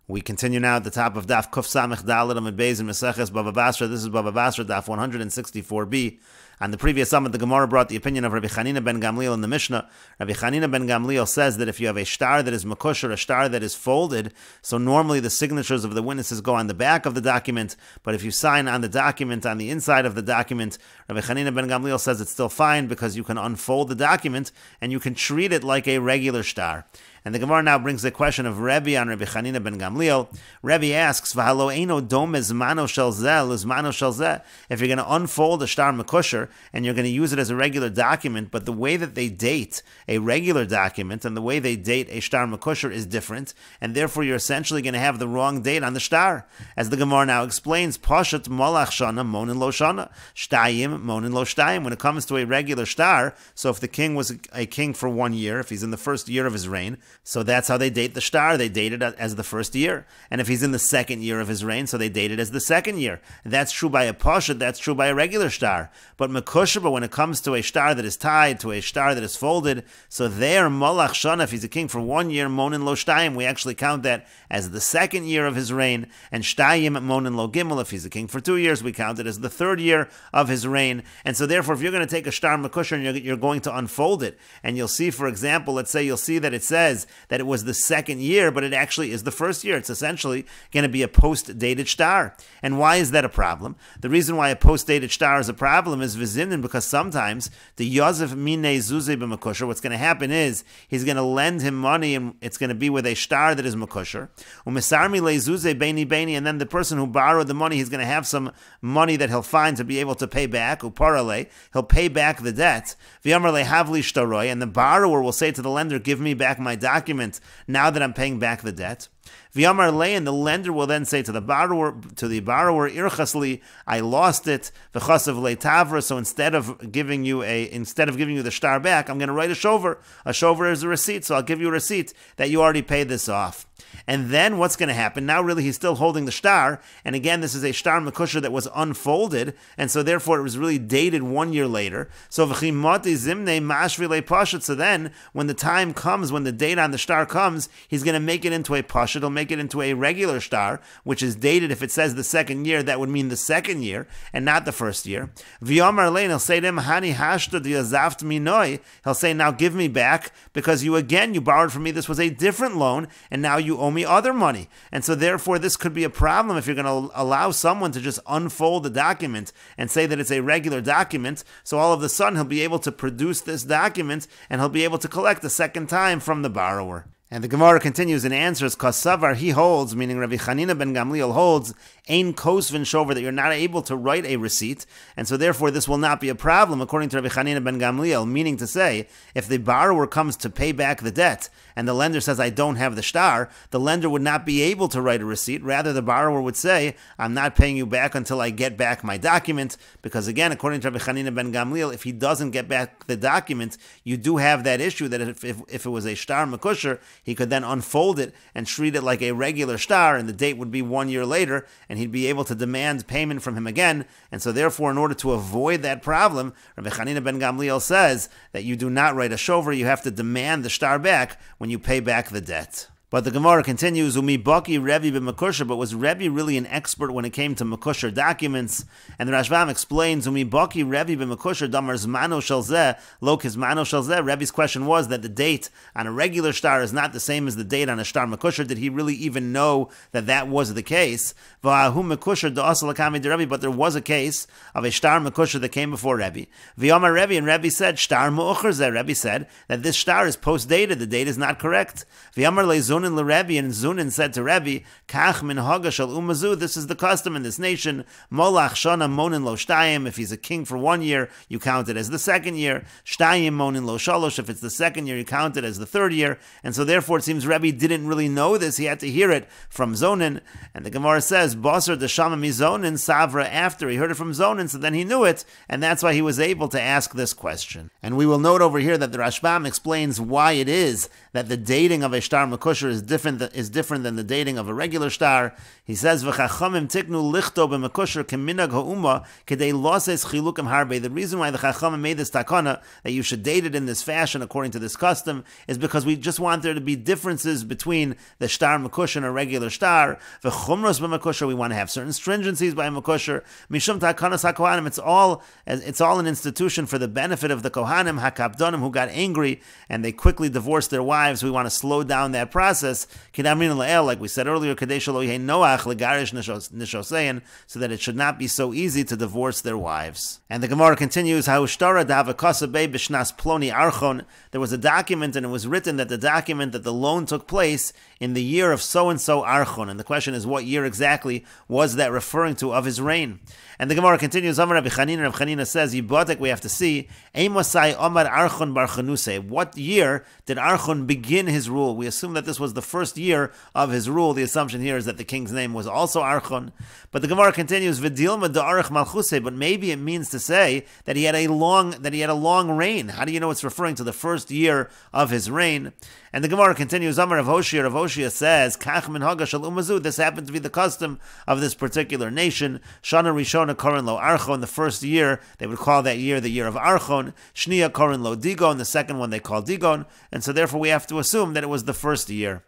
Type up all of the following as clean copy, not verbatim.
We continue now at the top of Daf Kuf Samech Dalet Amud Beis in Meseches Bava Basra. This is Bava Basra Daf 164b. On the previous summit, the Gemara brought the opinion of Rabbi Chanina ben Gamliel in the Mishnah. Rabbi Chanina ben Gamliel says that if you have a star that is makusher, a star that is folded, so normally the signatures of the witnesses go on the back of the document, but if you sign on the document on the inside of the document, Rabbi Chanina ben Gamliel says it's still fine because you can unfold the document and you can treat it like a regular star. And the Gemara now brings the question of Rebbe on Rabbi Chanina ben Gamliel. Rebbe asks, "V'halo eino dome zmano shel zeh lizmano shel zeh." If you're going to unfold a star makusher and you're going to use it as a regular document, but the way that they date a regular document and the way they date a star makusher is different, and therefore you're essentially going to have the wrong date on the star. As the Gemara now explains, Pashat molach shana monin lo shana, shtayim monin lo shtayim. When it comes to a regular star, so if the king was a king for 1 year, if he's in the first year of his reign, so that's how they date the star. They date it as the first year. And if he's in the second year of his reign, so they date it as the second year. That's true by a pashat, that's true by a regular star. But mekushba, when it comes to a star that is tied to a star that is folded, so there, molach shana, if he's a king for 1 year, monin lo shtayim, we actually count that as the second year of his reign. And shtayim monin lo gimel, if he's a king for 2 years, we count it as the third year of his reign. And so therefore, if you're going to take a star mekusher and you're going to unfold it, and you'll see, for example, let's say you'll see that it says that it was the second year, but it actually is the first year. It's essentially going to be a post-dated star. And why is that a problem? The reason why a post-dated star is a problem is vizinin, because sometimes the Yosef Mine Zuze b'Makusher, what's going to happen is he's going to lend him money, and it's going to be with a star that is Makusher. Umisarmi le Zuze Beini Beini, and then the person who borrowed the money, he's going to have some money that he'll find to be able to pay back. Uparale, he'll pay back the debt. V'yamar le Havli Shtaroi, and the borrower will say to the lender, "Give me back my document now that I'm paying back the debt." V'yamar le, and the lender will then say to the borrower, "Irchasli, I lost it. V'chasav le tavra." So instead of giving you the star back, I'm going to write a shover. A shover is a receipt, so I'll give you a receipt that you already paid this off. And then what's going to happen? Now really he's still holding the star, and again this is a star mekusher that was unfolded, and so therefore it was really dated 1 year later. So v'chimati zimne mashvile pashat. So then when the time comes, when the date on the star comes, he's going to make it into a pashat. He'll make it into a regular star, which is dated. If it says the second year, that would mean the second year and not the first year. V'yamar lein, he'll say to him, "Hani hashta diyazaft minoi." He'll say, "Now give me back, because you borrowed from me. This was a different loan, and now you owe me other money." And so therefore this could be a problem if you're going to allow someone to just unfold the document and say that it's a regular document. So all of a sudden he'll be able to produce this document and he'll be able to collect a second time from the borrower. And the Gemara continues and answers, Kasavar, he holds, meaning Rabbi Chanina ben Gamliel holds, Ein Kosvin Shover, that you're not able to write a receipt, and so therefore this will not be a problem, according to Rabbi Chanina ben Gamliel, meaning to say, if the borrower comes to pay back the debt, and the lender says, "I don't have the star," the lender would not be able to write a receipt. Rather, the borrower would say, "I'm not paying you back until I get back my document," because again, according to Rabbi Chanina ben Gamliel, if he doesn't get back the document, you do have that issue that if it was a star mekusher, he could then unfold it and treat it like a regular star, and the date would be 1 year later, and he'd be able to demand payment from him again. And so therefore, in order to avoid that problem, Rabbi Chanina ben Gamliel says that you do not write a shover, you have to demand the star back when you pay back the debt. But the Gemara continues, Umi Baki Rebbe b'Makusher, but was Rebbe really an expert when it came to Makusher documents? And the Rashbam explains, Umi Baki Rebbe b'Makusher damar zmano shel zeh, lo kizmano shel zeh. Rebbe's question was that the date on a regular star is not the same as the date on a star Makusher. Did he really even know that that was the case? V'ahu Makusher da'asal akami de Rebbe, but there was a case of a star Makusher that came before Rebbe. V'yamar Rebbe, and Rebbe said, Star mu'ucher zeh. Rebbe said that this star is post-dated, the date is not correct. V'yamar le'zun and Zunin said to Rebbe, Kach min haga shel umazu, this is the custom in this nation. Molach shana monin lo shtayim, if he's a king for 1 year, you count it as the second year. Shtayim monin lo shalosh, if it's the second year, you count it as the third year. And so therefore it seems Rebbe didn't really know this, he had to hear it from Zonin. And the Gemara says, Basra Dashama mi Zonin Savra, after he heard it from Zonin, so then he knew it, and that's why he was able to ask this question. And we will note over here that the Rashbam explains why it is that the dating of a star Makusher is different than the dating of a regular star. He says, "V'chachamim tiknu lichto b'mekusher keminag ha'uma kedei loses chilukim harbe." The reason why the Chachamim made this takana that you should date it in this fashion according to this custom is because we just want there to be differences between the star mekusher and a regular star. V'chumros b'mekusher, we want to have certain stringencies by a mekusher. Mishum takanas hakohanim, it's all an institution for the benefit of the kohanim hakabdonim who got angry and they quickly divorced their wives. We want to slow down that process. Like we said earlier, so that it should not be so easy to divorce their wives. And the Gemara continues, there was a document, and it was written that the loan took place in the year of so-and-so Archon. And the question is, what year exactly was that referring to of his reign? And the Gemara continues, Rabbi Chanina says, we have to see, what year did Archon begin his rule? We assume that this was the first year of his rule. The assumption here is that the king's name was also Archon. But the Gemara continues, but maybe it means to say that he had a long reign. How do you know it's referring to the first year of his reign? And the Gemara continues, Rav Hoshia says, Kach min haga shel umazu, this happened to be the custom of this particular nation. Shana Rishona Korin lo Archon, the first year, they would call that year the year of Archon. Shnia Korin lo Digon, the second one they call Digon. And so therefore we have to assume that it was the first year.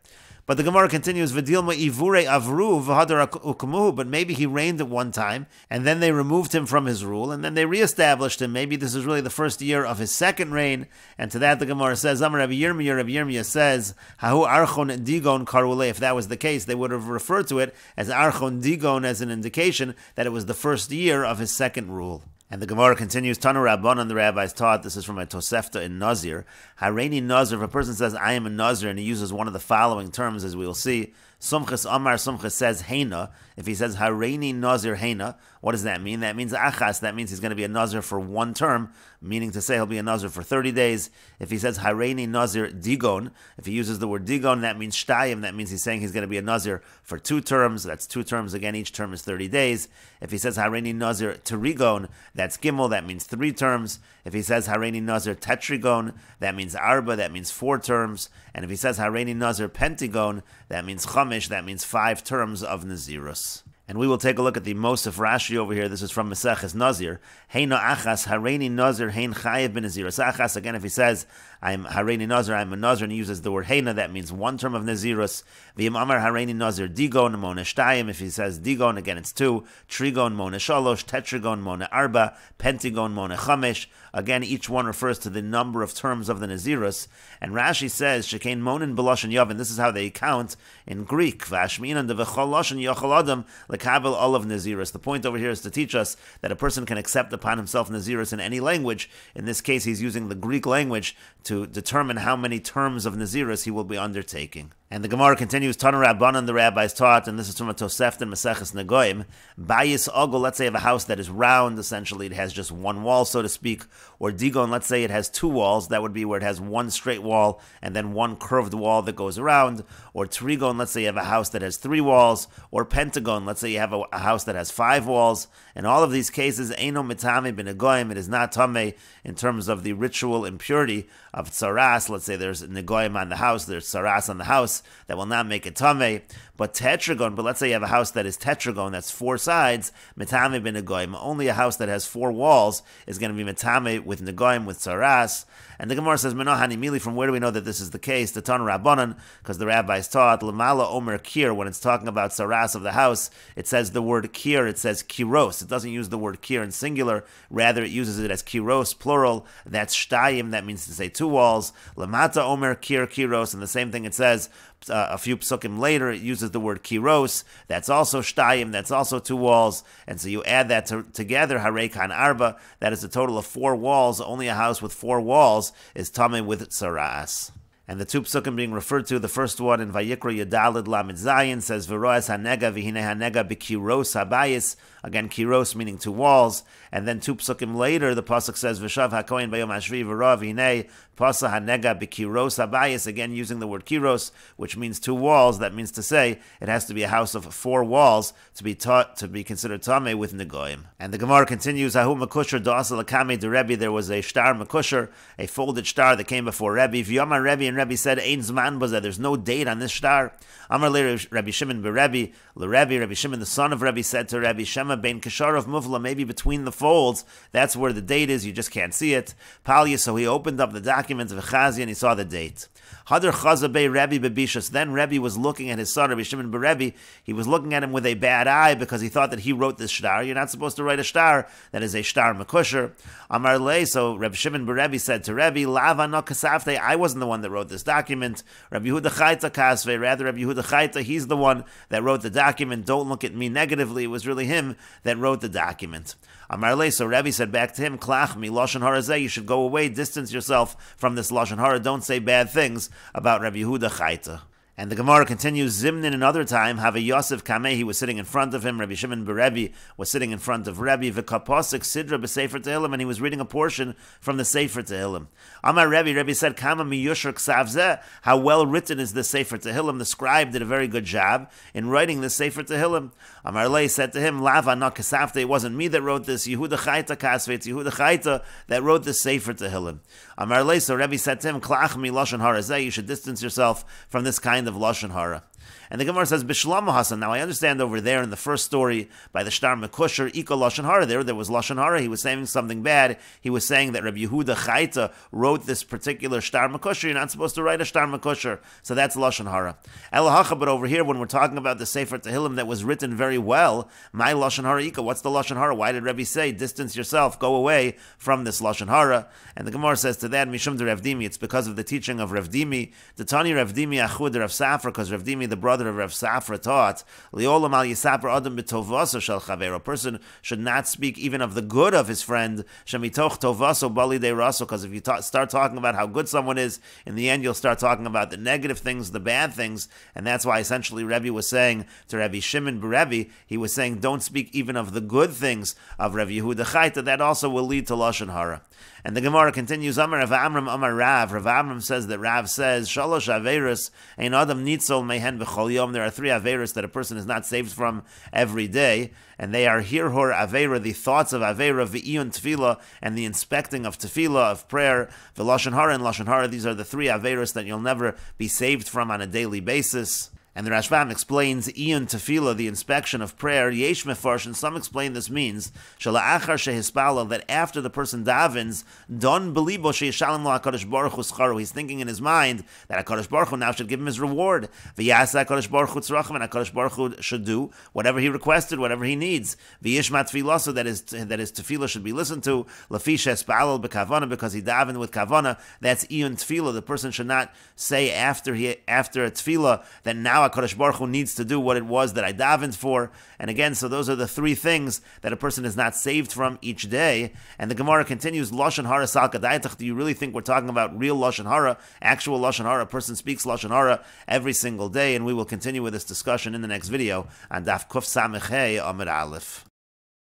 But the Gemara continues, V'dilma ivure avru v'hadar ukumuhu, but maybe he reigned at one time, and then they removed him from his rule, and then they reestablished him. Maybe this is really the first year of his second reign, and to that the Gemara says, Amar Rabbi Yirmiyah says, Hahu Archon Digon Karule. If that was the case, they would have referred to it as Archon Digon as an indication that it was the first year of his second rule. And the Gemara continues, Tanu Rabbanan, the rabbis taught, this is from a Tosefta in Nazir. Hareini Nazir, if a person says, I am a Nazir, and he uses one of the following terms, as we will see, Sumchis Amar, Sumchis says Heina. If he says Hareini Nazir Heina, what does that mean? That means Achas, that means he's going to be a Nazir for one term, meaning to say he'll be a Nazir for 30 days. If he says Hareini Nazir Digon, if he uses the word Digon, that means Shtayim, that means he's saying he's going to be a Nazir for 2 terms. That's 2 terms again, each term is 30 days. If he says Hareini Nazir Terigon, that's Gimel, that means 3 terms. If he says Hareini Nazir Tetrigon, that means Arba, that means 4 terms. And if he says Hareini Nazir Pentigon, that means Chamish, that means 5 terms of Nazirus. And we will take a look at the Mosef Rashi over here. This is from Meseches Nazir. Heina achas hareini nazir hein chayev ben nazirus achas. Again, if he says I'm hareini nazir, I'm a nazir, and he uses the word heina, that means 1 term of nazirus. V'im amar hareini nazir digon mona shtayim. If he says digon, again it's 2. Trigon mona shalosh, tetragon mona arba, pentagon mona chamesh. Again, each one refers to the number of terms of the nazirus. And Rashi says shekain monin beloshen yavin. This is how they count in Greek. Vashminan devechol loshen yochol adam lekabel olav nazirus. The point over here is to teach us that a person can accept upon himself nazirus in any language. In this case, he's using the Greek language to determine how many terms of nazirus he will be undertaking. And the Gemara continues, Tanu Rabbanan, the rabbis taught, and this is from a Tosefta in Meseches Negoim, Bayis Ogol, let's say you have a house that is round, essentially it has just 1 wall, so to speak, or Digon, let's say it has 2 walls, that would be where it has 1 straight wall, and then 1 curved wall that goes around, or Trigon, let's say you have a house that has 3 walls, or Pentagon, let's say you have a house that has 5 walls. In all of these cases, Eino Mitame bin Negoim, it is not Tameh in terms of the ritual impurity of Tsaras. Let's say there's Negoim on the house, there's Tsaras on the house, that will not make it tameh. But tetragon, but let's say you have a house that is tetragon, that's 4 sides, metame bin negoim. Only a house that has 4 walls is going to be metame with negoim, with tsaras. And the Gemara says, Menohani Mili, from where do we know that this is the case? The Tan Rabbanan, because the rabbis taught, Lamala Omer Kir, when it's talking about saras of the house, it says the word kir, it says kiros. It doesn't use the word kir in singular, rather it uses it as kiros, plural. That's shtayim, that means to say 2 walls. Lamata Omer Kir, kiros, and the same thing it says a few psukim later, it uses the word kiros. That's also shtayim, that's also 2 walls. And so you add that together, harekan arba, that is a total of 4 walls. Only a house with 4 walls is tameh with tsaras. And the 2 psukim being referred to, the first one in Vayikra Yadalid Lamed Zayin says, V'roas hanega v'hine hanega b'kiros habayis. Again, kiros meaning 2 walls. And then 2 psukim later, the pasuk says, V'shav hakohen bayom hashvi v'ro v'hine pasa hanega b'kiros habayis. Again, using the word kiros, which means 2 walls. That means to say it has to be a house of 4 walls to be considered tameh with negoim. And the Gemara continues, Ahu makusher da'asa l'kamei de Rebbe. There was a shtar makusher, a folded shtar that came before Rebbe. V'yomar Rebbe, and and Rebbe said, Ein Zman Baza, there's no date on this shtar. Amar le Rabbi Shimon beRebbe, Rabbi Shimon, the son of Rebbe, said to Rebbe, Shema ben Kasharov Muvla, maybe between the folds, that's where the date is, you just can't see it. Palya, so he opened up the document of Chazi and he saw the date. Hadar Chaza be Rebbe bebishas. Then Rebbe was looking at his son, Rabbi Shimon beRebbe. He was looking at him with a bad eye because he thought that he wrote this shtar. You're not supposed to write a shtar that is a shtar mekusher. Amar le, so Rabbi Shimon beRebbe said to Rebbe, Lava no kasafte, I wasn't the one that wrote this document. Rabbi Yehuda Chaita kasve, rather Rabbi Yehuda Chaita, he's the one that wrote the document. Don't look at me negatively. It was really him that wrote the document. Amar le, so Rebbe said back to him, Klach mi lashon hara zeh, you should go away, distance yourself from this lashon hara. Don't say bad things about Rabbi Yehuda Chaita. And the Gemara continues, Zimnin another time, have a Yosef Kameh, he was sitting in front of him, Rabbi Shimon beRebbe was sitting in front of Rebbe, V'kaposik Sidra b'Sefer Tehillim, and he was reading a portion from the Sefer Tehillim. Amar Rebbe said, Kama miyushar ksav zeh, how well written is this Sefer Tehillim, the scribe did a very good job in writing this Sefer Tehillim. Amar Lei said to him, Lava no kasafte, it wasn't me that wrote this, Yehuda Chaita kasve, it's Yehuda Chaita that wrote this Sefer Tehillim. Amar Lei, so Rebbe said to him, Klach mi lashon hara zeh, you should distance yourself from this kind of lashon hara. And the Gemara says, Bishlam Hasan. Now I understand over there in the first story by the Shtar Mekusher, Ika Lashon Hara, there was Lashon Hara, he was saying something bad. He was saying that Rabbi Yehuda Chaita wrote this particular Shtar Mekusher. You're not supposed to write a Shtar Mekusher. So that's Lashon Hara. Elahacha, but over here, when we're talking about the Sefer Tehillim that was written very well, my Lashon Hara Ika, what's the Lashon Hara? Why did Rebbe say, distance yourself, go away from this Lashon Hara? And the Gemara says to that, Mishum de Rav Dimi, it's because of the teaching of Rav Dimi. The Tani Rav Dimi Achud Rav Safra, because Rav Dimi, the brother of Rav Safra, taught, Liolam al Yisaper Adam b'Tovaso shel Chaver. A person should not speak even of the good of his friend, Shemitoch Tovaso Bali de Raso, because if you start talking about how good someone is, in the end you'll start talking about the negative things, the bad things, and that's why essentially Rebbe was saying to Rabbi Shimon beRebbe, he was saying, don't speak even of the good things of Rabbi Yehuda Chaita, that also will lead to Lashon Hara. And the Gemara continues, Amar Rav Amram Amar Rav. Rav Amram says that Rav says, Shalosh Averis, Ein Adam Nitzol Mehen B'chol Yom. There are three Averis that a person is not saved from every day, and they are Hirhor Avera, the thoughts of Avera, V'iyun Tefillah, and the inspecting of Tefillah, of prayer, V'Lashon Hara and Lashon Hara. These are the three Averis that you'll never be saved from on a daily basis. And the Rashbam explains Iyun Tefillah, the inspection of prayer, Yesh Mefarsh, and some explain this means Shala'achar Shehispala, that after the person davens, Don Belibo Sheishalim Lo HaKadosh Baruch Hu Scharu, he's thinking in his mind that HaKadosh Baruch Hu now should give him his reward. V'yasa HaKadosh Baruch Hu Tzrachim, and HaKadosh Baruch Hu should do whatever he requested, whatever he needs. V'yishma Tefillah, so that his Tefillah should be listened to. Lafi Shespalal B'Kavana, because he davened with Kavana. That's Iyun Tefillah. The person should not say after a Tefillah that now HaKadosh Baruch Hu needs to do what it was that I davened for. And again, so those are the three things that a person is not saved from each day. And the Gemara continues, Lashon Hara Sal Kadaitach. Do you really think we're talking about real Lashon Hara, actual Lashon Hara? A person speaks Lashon Hara every single day, and we will continue with this discussion in the next video on Daf Kuf Samech Hey Amud Aleph.